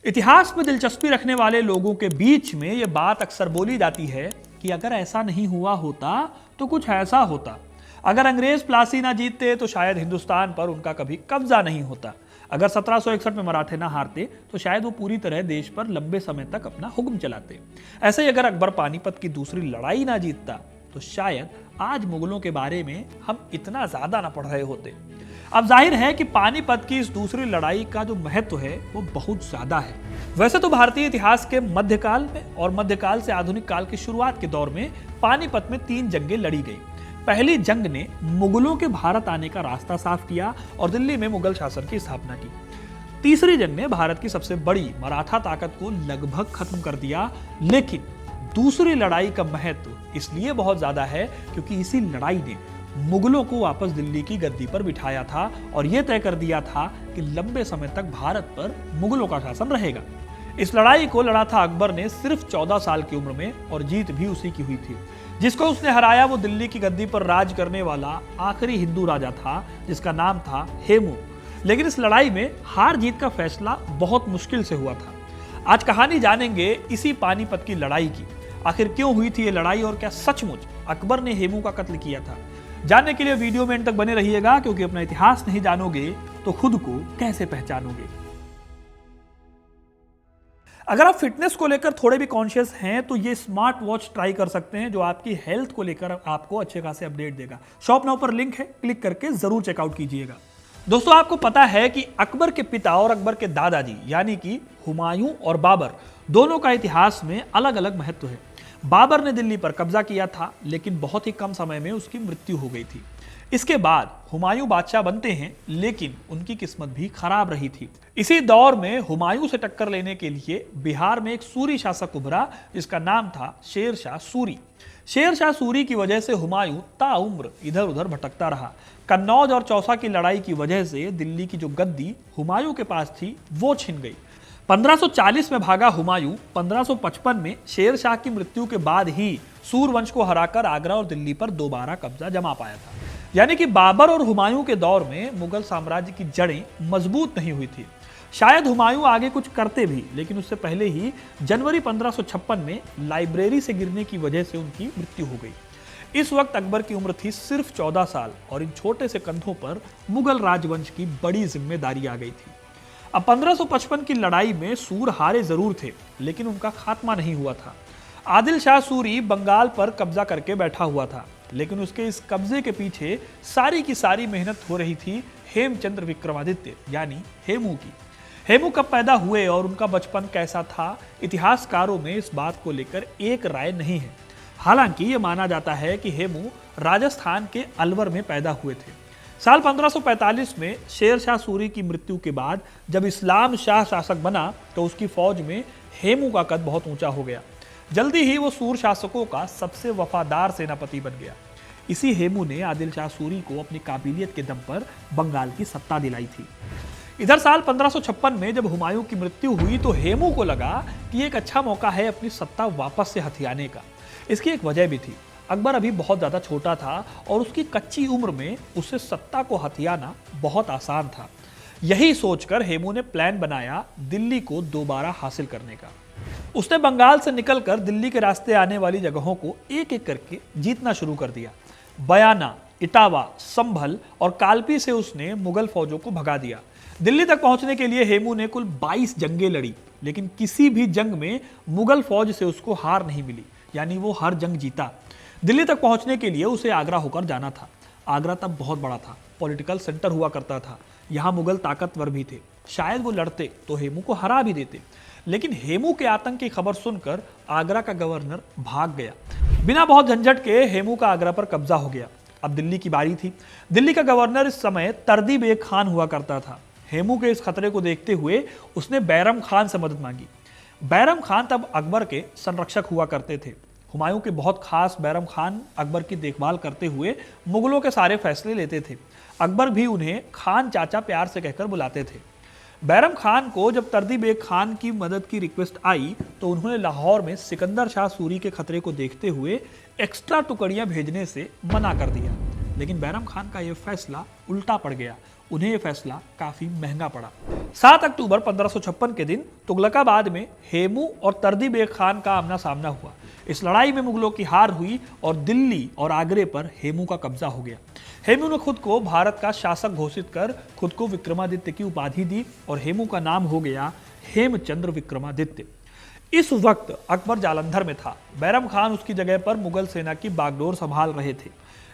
इतिहास में दिलचस्पी रखने वाले लोगों के बीच में यह बात अक्सर बोली जाती है कि अगर ऐसा नहीं हुआ होता तो कुछ ऐसा होता। अगर अंग्रेज प्लासी ना जीतते तो शायद हिंदुस्तान पर उनका कभी कब्जा नहीं होता। अगर 1761 में मराठे ना हारते तो शायद वो पूरी तरह देश पर लंबे समय तक अपना हुक्म चलाते। ऐसे ही अगर अकबर पानीपत की दूसरी लड़ाई ना जीतता तो शायद आज मुगलों के बारे में हम इतना ज्यादा ना पढ़ रहे होते। अब जाहिर है कि पानीपत की इस दूसरी लड़ाई का जो महत्व है वो बहुत ज्यादा है। वैसे तो भारतीय इतिहास के मध्यकाल में और मध्यकाल से आधुनिक काल की शुरुआत के दौर में पानीपत में 3 जंगें लड़ी गई। पहली जंग ने मुगलों के भारत आने का रास्ता साफ किया और दिल्ली में मुगल शासन की स्थापना की। तीसरी जंग ने भारत की सबसे बड़ी मराठा ताकत को लगभग खत्म कर दिया। लेकिन दूसरी लड़ाई का महत्व इसलिए बहुत ज्यादा है क्योंकि इसी लड़ाई ने मुगलों को वापस दिल्ली की गद्दी पर बिठाया था और यह तय कर दिया था कि लंबे समय तक भारत पर मुगलों का शासन रहेगा। इस लड़ाई को लड़ा था अकबर ने सिर्फ 14 साल की उम्र में और जीत भी उसी की हुई थी। जिसको उसने हराया वो दिल्ली की गद्दी पर राज करने वाला आखिरी हिंदू राजा था जिसका नाम था हेमू। लेकिन इस लड़ाई में हार जीत का फैसला बहुत मुश्किल से हुआ था। आज कहानी जानेंगे इसी पानीपत की लड़ाई की। आखिर क्यों हुई थी ये लड़ाई और क्या सचमुच अकबर ने हेमू का कत्ल किया था? जानने के लिए वीडियो में एंड तक बने रहिएगा क्योंकि अपना इतिहास नहीं जानोगे तो खुद को कैसे पहचानोगे। अगर आप फिटनेस को लेकर थोड़े भी कॉन्शियस हैं तो ये स्मार्ट वॉच ट्राई कर सकते हैं जो आपकी हेल्थ को लेकर आपको अच्छे खासे अपडेट देगा। शॉप नाउ पर लिंक है, क्लिक करके जरूर चेकआउट कीजिएगा। दोस्तों, आपको पता है कि अकबर के पिता और अकबर के दादाजी यानी कि हुमायूं और बाबर दोनों का इतिहास में अलग अलग महत्व है। बाबर ने दिल्ली पर कब्जा किया था लेकिन बहुत ही कम समय में उसकी मृत्यु हो गई थी। इसके बाद हुमायूं बादशाह बनते हैं लेकिन उनकी किस्मत भी खराब रही थी। इसी दौर में हुमायूं से टक्कर लेने के लिए बिहार में एक सूरी शासक उभरा जिसका नाम था शेर शाह सूरी। शेर शाह सूरी की वजह से हुमायूं ताउम्र इधर उधर भटकता रहा। कन्नौज और चौसा की लड़ाई की वजह से दिल्ली की जो गद्दी हुमायूं के पास थी वो छिन गई। 1540 में भागा हुमायूं 1555 में शेर शाह की मृत्यु के बाद ही सूरवंश को हराकर आगरा और दिल्ली पर दोबारा कब्जा जमा पाया था। यानी कि बाबर और हुमायूं के दौर में मुगल साम्राज्य की जड़ें मजबूत नहीं हुई थी। शायद हुमायूं आगे कुछ करते भी लेकिन उससे पहले ही जनवरी 1556 में लाइब्रेरी से गिरने की वजह से उनकी मृत्यु हो गई। इस वक्त अकबर की उम्र थी सिर्फ 14 साल और इन छोटे से कंधों पर मुगल राजवंश की बड़ी जिम्मेदारी आ गई थी। अब 1555 की लड़ाई में सूर हारे जरूर थे लेकिन उनका खात्मा नहीं हुआ था। आदिल शाह सूरी बंगाल पर कब्जा करके बैठा हुआ था लेकिन उसके इस कब्जे के पीछे सारी की सारी मेहनत हो रही थी हेमचंद्र विक्रमादित्य यानी हेमू की। हेमू कब पैदा हुए और उनका बचपन कैसा था, इतिहासकारों में इस बात को लेकर एक राय नहीं है। हालांकि ये माना जाता है कि हेमू राजस्थान के अलवर में पैदा हुए थे। साल 1545 में शेर शाह सूरी की मृत्यु के बाद जब इस्लाम शाह शासक बना तो उसकी फौज में हेमू का कद बहुत ऊंचा हो गया। जल्दी ही वो सूर शासकों का सबसे वफादार सेनापति बन गया। इसी हेमू ने आदिल शाह सूरी को अपनी काबिलियत के दम पर बंगाल की सत्ता दिलाई थी। इधर साल 1556 में जब हुमायूं की मृत्यु हुई तो हेमू को लगा कि एक अच्छा मौका है अपनी सत्ता वापस से हथियाने का। इसकी एक वजह भी थी, अकबर अभी बहुत ज्यादा छोटा था और उसकी कच्ची उम्र में उसे सत्ता को हथियाना बहुत आसान था। यही सोचकर हेमू ने प्लान बनाया दिल्ली को दोबारा हासिल करने का। उसने बंगाल से निकलकर दिल्ली के रास्ते आने वाली जगहों को एक एक करके जीतना शुरू कर दिया। बयाना, इटावा, संभल और कालपी से उसने मुगल फौजों को भगा दिया। दिल्ली तक पहुंचने के लिए हेमू ने कुल 22 जंगें लड़ी लेकिन किसी भी जंग में मुगल फौज से उसको हार नहीं मिली, यानी वो हर जंग जीता। दिल्ली तक पहुंचने के लिए उसे आगरा होकर जाना था। आगरा तब बहुत बड़ा था, पॉलिटिकल सेंटर हुआ करता था। यहाँ मुगल ताकतवर भी थे, शायद वो लड़ते तो हेमू को हरा भी देते। लेकिन हेमू के आतंक की खबर सुनकर आगरा का गवर्नर भाग गया। बिना बहुत झंझट के हेमू का आगरा पर कब्जा हो गया। अब दिल्ली की बारी थी। दिल्ली का गवर्नर इस समय तरदी बेग खान हुआ करता था। हेमू के इस खतरे को देखते हुए उसने बैरम खान से मदद मांगी। बैरम खान तब अकबर के संरक्षक हुआ करते थे। हुमायूं के बहुत खास बैरम खान अकबर की देखभाल करते हुए मुगलों के सारे फैसले लेते थे। अकबर भी उन्हें खान चाचा प्यार से कहकर बुलाते थे। बैरम खान को जब तरदी बेग खान की मदद की रिक्वेस्ट आई तो उन्होंने लाहौर में सिकंदर शाह सूरी के खतरे को देखते हुए एक्स्ट्रा टुकड़ियां भेजने से मना कर दिया। लेकिन बैरम खान का यह फैसला उल्टा पड़ गया। उन्हें यह फैसला काफी महंगा पड़ा। 7 अक्टूबर 1556 के दिन तुगलकाबाद में हेमू और तर्दी बेग खान का आमना सामना हुआ। इस लड़ाई में मुगलों की हार हुई और दिल्ली और आगरे पर हेमू का कब्जा हो गया। हेमू ने खुद को भारत का शासक घोषित कर खुद को विक्रमादित्य की उपाधि दी और हेमू का नाम हो गया हेमचंद्र विक्रमादित्य। इस वक्त अकबर जालंधर में था। बैरम खान उसकी जगह पर मुगल सेना की बागडोर संभाल रहे थे।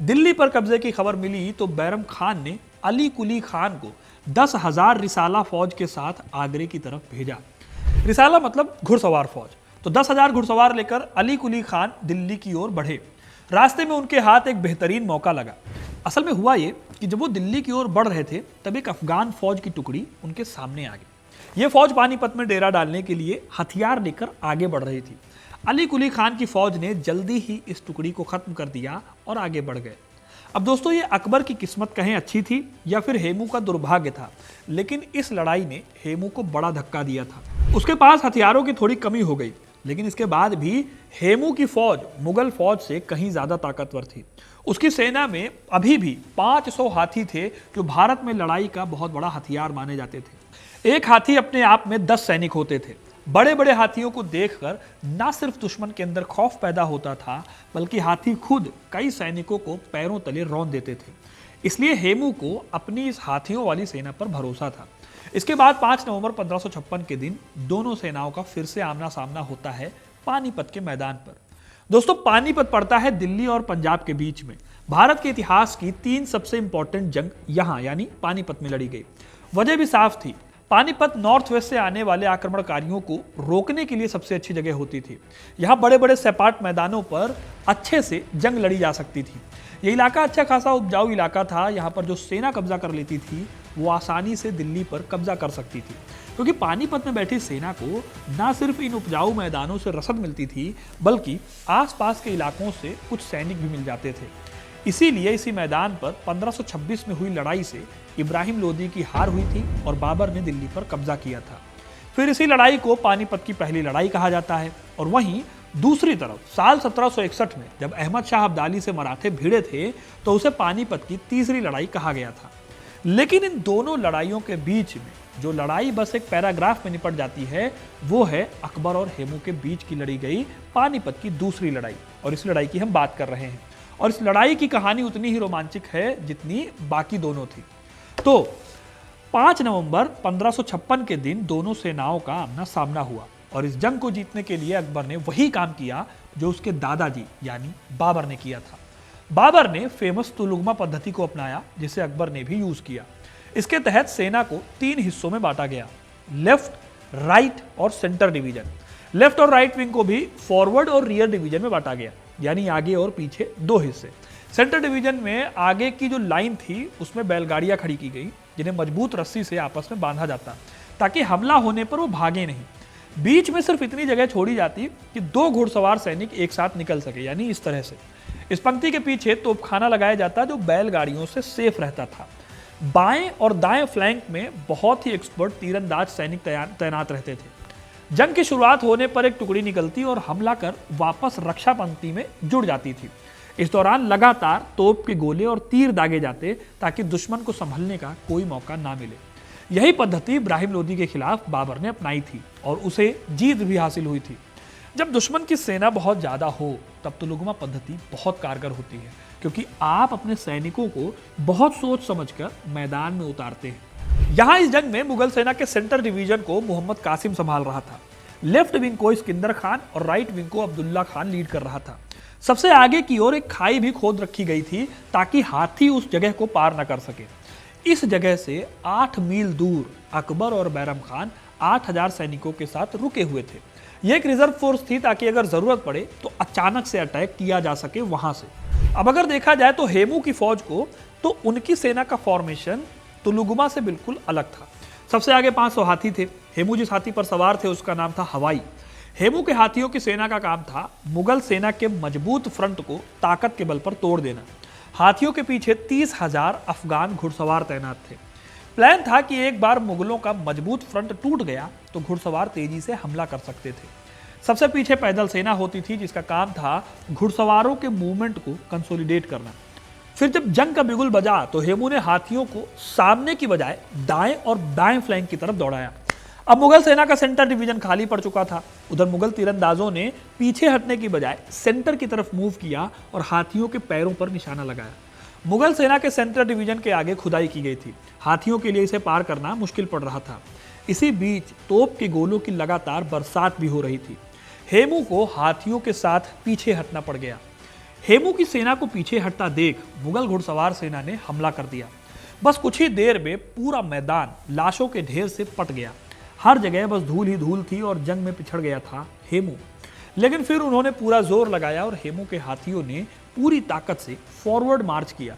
दिल्ली पर कब्जे की खबर मिली तो बैरम खान ने अली कुली खान को 10,000 रिसाला फौज के साथ आगरे की तरफ भेजा। रिसाला मतलब घुड़सवार फौज। तो 10,000 घुड़सवार लेकर अली कुली खान दिल्ली की ओर बढ़े। रास्ते में उनके हाथ एक बेहतरीन मौका लगा। असल में हुआ ये कि जब वो दिल्ली की ओर बढ़ रहे थे तब एक अफगान फौज की टुकड़ी उनके सामने आ गई। ये फौज पानीपत में डेरा डालने के लिए हथियार लेकर आगे बढ़ रही थी। अली कुली खान की फौज ने जल्दी ही इस टुकड़ी को खत्म कर दिया और आगे बढ़ गए। अब दोस्तों, ये अकबर की किस्मत कहें अच्छी थी या फिर हेमू का दुर्भाग्य था, लेकिन इस लड़ाई ने हेमू को बड़ा धक्का दिया था। उसके पास हथियारों की थोड़ी कमी हो गई, लेकिन इसके बाद भी हेमू की फौज मुगल फौज से कहीं ज्यादा ताकतवर थी। उसकी सेना में अभी भी 500 हाथी थे, जो भारत में लड़ाई का बहुत बड़ा हथियार माने जाते थे। एक हाथी अपने आप में 10 सैनिक होते थे। बड़े बड़े हाथियों को देखकर ना सिर्फ दुश्मन के अंदर खौफ पैदा होता था, बल्कि हाथी खुद कई सैनिकों को पैरों तले रौंद देते थे। इसलिए हेमू को अपनी इस हाथियों वाली सेना पर भरोसा था। इसके बाद 5 नवंबर 1556 के दिन दोनों सेनाओं का फिर से आमना सामना होता है पानीपत के मैदान पर। दोस्तों, पानीपत पड़ता है दिल्ली और पंजाब के बीच में। भारत के इतिहास की 3 सबसे इंपॉर्टेंट जंग यहां यानी पानीपत में लड़ी गई। वजह भी साफ थी। पानीपत नॉर्थ वेस्ट से आने वाले आक्रमणकारियों को रोकने के लिए सबसे अच्छी जगह होती थी। यहाँ बड़े बड़े सपाट मैदानों पर अच्छे से जंग लड़ी जा सकती थी। ये इलाका अच्छा खासा उपजाऊ इलाका था। यहाँ पर जो सेना कब्जा कर लेती थी वो आसानी से दिल्ली पर कब्जा कर सकती थी, क्योंकि पानीपत में बैठी सेना को ना सिर्फ इन उपजाऊ मैदानों से रसद मिलती थी, बल्कि आसपास के इलाकों से कुछ सैनिक भी मिल जाते थे। इसीलिए इसी मैदान पर 1526 में हुई लड़ाई से इब्राहिम लोदी की हार हुई थी और बाबर ने दिल्ली पर कब्जा किया था। फिर इसी लड़ाई को पानीपत की पहली लड़ाई कहा जाता है। और वहीं दूसरी तरफ साल 1761 में जब अहमद शाह अब्दाली से मराठे भिड़े थे तो उसे पानीपत की तीसरी लड़ाई कहा गया था। लेकिन इन दोनों लड़ाइयों के बीच में जो लड़ाई बस एक पैराग्राफ में निपट जाती है, वो है अकबर और हेमू के बीच की लड़ी गई पानीपत की दूसरी लड़ाई। और इस लड़ाई की हम बात कर रहे हैं। और इस लड़ाई की कहानी उतनी ही रोमांचक है जितनी बाकी दोनों थी। तो 5 नवंबर 1556 के दिन दोनों सेनाओं का आमना सामना हुआ और इस जंग को जीतने के लिए अकबर ने वही काम किया जो उसके दादाजी यानी बाबर ने किया था। बाबर ने फेमस तुलुगमा पद्धति को अपनाया, जिसे अकबर ने भी यूज किया। इसके तहत सेना को 3 हिस्सों में बांटा गया, लेफ्ट, राइट और सेंटर डिवीजन। लेफ्ट और राइट विंग को भी फॉरवर्ड और रियर डिवीजन में बांटा गया, यानी आगे और पीछे 2 हिस्से। सेंटर डिवीजन में आगे की जो लाइन थी उसमें बैलगाड़ियां खड़ी की गई, जिन्हें मजबूत रस्सी से आपस में बांधा जाता ताकि हमला होने पर वो भागे नहीं। बीच में सिर्फ इतनी जगह छोड़ी जाती कि 2 घुड़सवार सैनिक एक साथ निकल सके, यानी इस तरह से। इस पंक्ति के पीछे तोपखाना लगाया जाता जो बैलगाड़ियों से सेफ रहता था। बाएं और दाएं फ्लैंक में बहुत ही एक्सपर्ट तीरंदाज सैनिक तैनात रहते थे। जंग की शुरुआत होने पर एक टुकड़ी निकलती और हमला कर वापस रक्षा पंक्ति में जुड़ जाती थी। इस दौरान लगातार तोप के गोले और तीर दागे जाते ताकि दुश्मन को संभलने का कोई मौका ना मिले। यही पद्धति इब्राहिम लोदी के खिलाफ बाबर ने अपनाई थी और उसे जीत भी हासिल हुई थी। जब दुश्मन की सेना बहुत ज्यादा हो तब तुलुगमा पद्धति बहुत कारगर होती है, क्योंकि आप अपने सैनिकों को बहुत सोच समझकर मैदान में उतारते हैं। यहां इस जंग में मुगल सेना के सेंटर डिवीजन को मोहम्मद कासिम संभाल रहा था, लेफ्ट विंग को सिकंदर खान और राइट विंग को अब्दुल्ला खान लीड कर रहा था। सबसे आगे की ओर एक खाई भी खोद रखी गई थी ताकि हाथी उस जगह को पार न कर सके। इस जगह से 8 मील दूर अकबर और बैरम खान 8000 सैनिकों के साथ रुके हुए थे। यह एक रिजर्व फोर्स थी ताकि अगर जरूरत पड़े तो अचानक से अटैक किया जा सके वहां से। अब अगर देखा जाए तो हेमू की फौज को तो उनकी सेना का फॉर्मेशन तुलुगमा से बिल्कुल अलग था। सबसे आगे 500 हाथी थे। हेमू जिस हाथी पर सवार थे उसका नाम था हवाई। हेमू के हाथियों की सेना का काम था मुगल सेना के मजबूत फ्रंट को ताकत के बल पर तोड़ देना। हाथियों के पीछे 30,000 अफगान घुड़सवार तैनात थे। प्लान था कि एक बार मुगलों का मजबूत फ्रंट टूट गया तो घुड़सवार तेजी से हमला कर सकते थे। सबसे पीछे पैदल सेना होती थी जिसका काम था घुड़सवारों के मूवमेंट को कंसोलिडेट करना। फिर जब जंग का बिगुल बजा तो हेमू ने हाथियों को सामने की बजाय दाएं और दाएं फ्लैंक की तरफ दौड़ाया। अब मुगल सेना का सेंटर डिवीजन खाली पड़ चुका था। उधर मुगल तीरंदाजों ने पीछे हटने की बजाय सेंटर की तरफ मूव किया और हाथियों के पैरों पर निशाना लगाया। मुगल सेना के सेंटर डिवीजन के आगे खुदाई की गई थी। हाथियों के लिए इसे पार करना मुश्किल पड़ रहा था। इसी बीच तोप के गोलों की लगातार बरसात भी हो रही थी। हेमू को हाथियों के साथ पीछे हटना पड़ गया। हेमू की सेना को पीछे हटता देख मुगल घुड़सवार सेना ने हमला कर दिया। बस कुछ ही देर में पूरा मैदान लाशों के ढेर से पट गया। हर जगह बस धूल ही धूल थी और जंग में पिछड़ गया था हेमू। लेकिन फिर उन्होंने पूरा जोर लगाया और हेमू के हाथियों ने पूरी ताकत से फॉरवर्ड मार्च किया।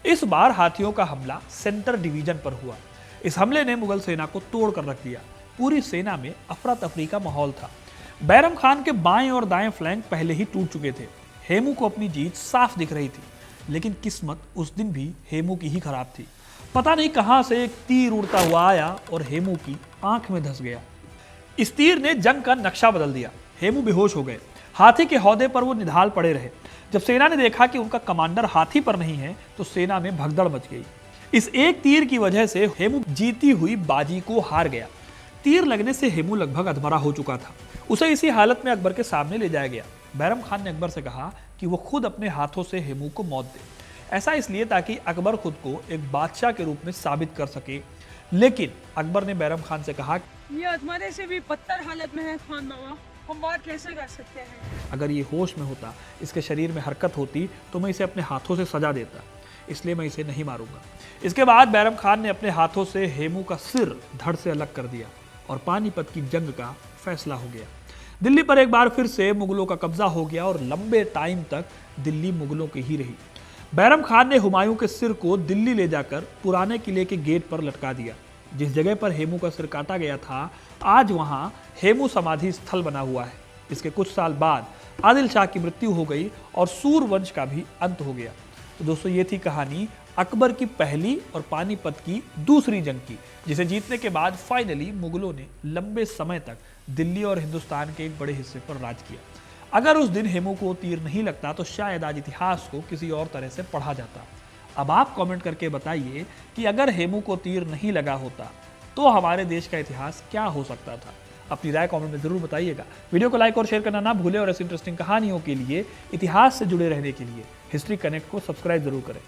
इस बार हाथियों का हमला सेंटर डिवीजन पर हुआ। इस हमले ने मुगल सेना को तोड़ कर रख दिया। पूरी सेना में अफरा तफरी का माहौल था। बैरम खान के बाएं और दाएं फ्लैंक पहले ही टूट चुके थे। हेमू को अपनी जीत साफ दिख रही थी, लेकिन किस्मत उस दिन भी हेमू की ही खराब थी। पता नहीं कहां से एक तीर उड़ता हुआ आया और हेमू की आंख में धंस गया। इस तीर ने जंग का नक्शा बदल दिया। हेमू बेहोश हो गए। हाथी के हौदे पर वो निढाल पड़े रहे। जब सेना ने देखा कि उनका कमांडर हाथी पर नहीं है तो सेना में भगदड़ मच गई। इस एक तीर की वजह से हेमू जीती हुई बाजी को हार गया। तीर लगने से हेमू लगभग अधमरा हो चुका था। उसे इसी हालत में अकबर के सामने ले जाया गया। बैरम खान ने अकबर से कहा कि वो खुद अपने हाथों से हेमू को मौत दे। ऐसा इसलिए ताकि अकबर खुद को एक बादशाह के रूप में साबित कर सके। लेकिन अकबर ने बैरम खान से कहा, ये अधमरे से भी बदतर हालत में है खान बाबा, हम बात कैसे कर सकते हैं? अगर ये होश में होता, इसके शरीर में हरकत होती तो मैं इसे अपने हाथों से सजा देता, इसलिए मैं इसे नहीं मारूंगा। इसके बाद बैरम खान ने अपने हाथों से हेमू का सिर धड़ से अलग कर दिया और पानीपत की जंग का फैसला हो गया। दिल्ली पर एक बार फिर से मुगलों का कब्जा हो गया और लंबे टाइम तक दिल्ली मुगलों की ही रही। बैरम खान ने हुमायूं के सिर को दिल्ली ले जाकर पुराने किले के गेट पर लटका दिया। जिस जगह पर हेमू का सिर काटा गया था, आज वहां हेमू समाधि स्थल बना हुआ है। इसके कुछ साल बाद आदिल शाह की मृत्यु हो गई और सूरवंश का भी अंत हो गया। तो दोस्तों, ये थी कहानी अकबर की पहली और पानीपत की दूसरी जंग की, जिसे जीतने के बाद फाइनली मुगलों ने लंबे समय तक दिल्ली और हिंदुस्तान के एक बड़े हिस्से पर राज किया। अगर उस दिन हेमू को तीर नहीं लगता तो शायद आज इतिहास को किसी और तरह से पढ़ा जाता। अब आप कमेंट करके बताइए कि अगर हेमू को तीर नहीं लगा होता तो हमारे देश का इतिहास क्या हो सकता था। अपनी राय कमेंट में जरूर बताइएगा। वीडियो को लाइक और शेयर करना ना भूलें और ऐसी इंटरेस्टिंग कहानियों के लिए, इतिहास से जुड़े रहने के लिए हिस्ट्री कनेक्ट को सब्सक्राइब जरूर करें।